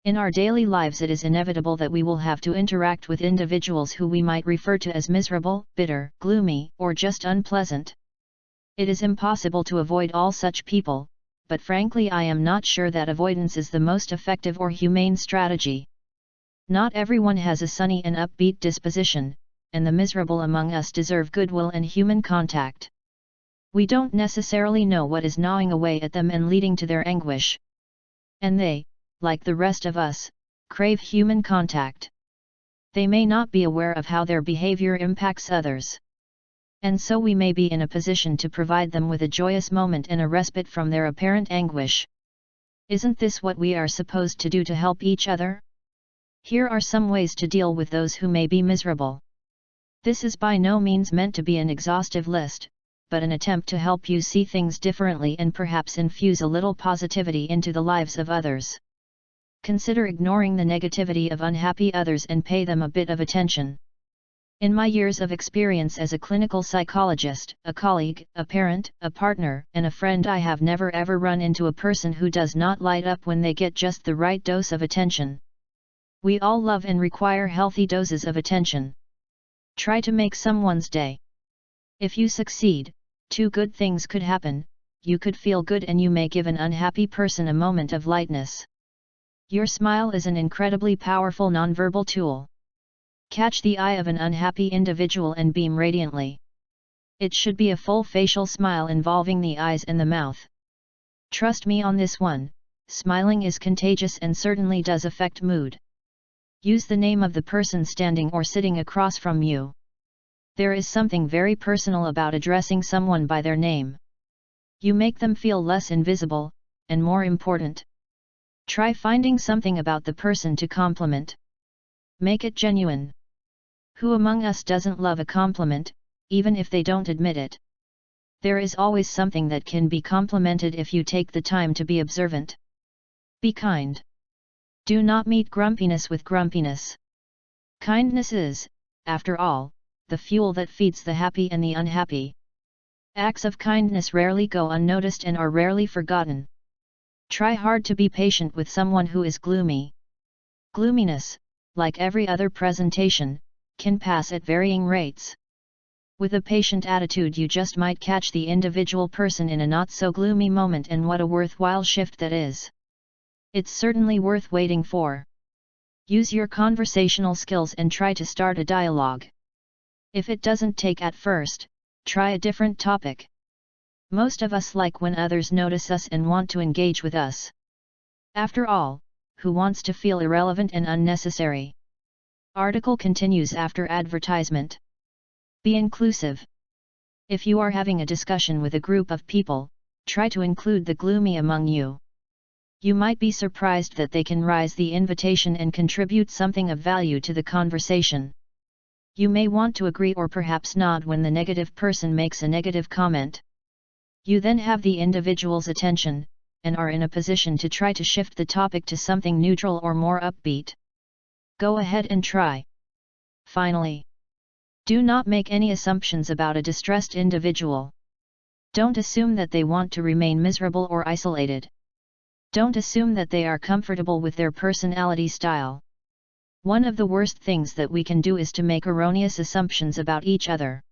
In our daily lives it is inevitable that we will have to interact with individuals who we might refer to as miserable, bitter, gloomy, or just unpleasant. It is impossible to avoid all such people, but frankly I am not sure that avoidance is the most effective or humane strategy. Not everyone has a sunny and upbeat disposition, and the miserable among us deserve goodwill and human contact. We don't necessarily know what is gnawing away at them and leading to their anguish. And they, like the rest of us, crave human contact. They may not be aware of how their behavior impacts others. And so we may be in a position to provide them with a joyous moment and a respite from their apparent anguish. Isn't this what we are supposed to do to help each other? Here are some ways to deal with those who may be miserable. This is by no means meant to be an exhaustive list, but an attempt to help you see things differently and perhaps infuse a little positivity into the lives of others. Consider ignoring the negativity of unhappy others and pay them a bit of attention. In my years of experience as a clinical psychologist, a colleague, a parent, a partner, and a friend, I have never ever run into a person who does not light up when they get just the right dose of attention. We all love and require healthy doses of attention. Try to make someone's day. If you succeed, two good things could happen: you could feel good and you may give an unhappy person a moment of lightness. Your smile is an incredibly powerful nonverbal tool. Catch the eye of an unhappy individual and beam radiantly. It should be a full facial smile involving the eyes and the mouth. Trust me on this one, smiling is contagious and certainly does affect mood. Use the name of the person standing or sitting across from you. There is something very personal about addressing someone by their name. You make them feel less invisible, and more important. Try finding something about the person to compliment. Make it genuine. Who among us doesn't love a compliment, even if they don't admit it? There is always something that can be complimented if you take the time to be observant. Be kind. Do not meet grumpiness with grumpiness. Kindness is, after all, the fuel that feeds the happy and the unhappy. Acts of kindness rarely go unnoticed and are rarely forgotten. Try hard to be patient with someone who is gloomy. Gloominess, like every other presentation, can pass at varying rates. With a patient attitude you just might catch the individual person in a not-so-gloomy moment, and what a worthwhile shift that is. It's certainly worth waiting for. Use your conversational skills and try to start a dialogue. If it doesn't take at first, try a different topic. Most of us like when others notice us and want to engage with us. After all, who wants to feel irrelevant and unnecessary? Article continues after advertisement. Be inclusive. If you are having a discussion with a group of people, try to include the gloomy among you. You might be surprised that they can rise the invitation and contribute something of value to the conversation. You may want to agree or perhaps nod when the negative person makes a negative comment. You then have the individual's attention, and are in a position to try to shift the topic to something neutral or more upbeat. Go ahead and try. Finally, do not make any assumptions about a distressed individual. Don't assume that they want to remain miserable or isolated. Don't assume that they are comfortable with their personality style. One of the worst things that we can do is to make erroneous assumptions about each other.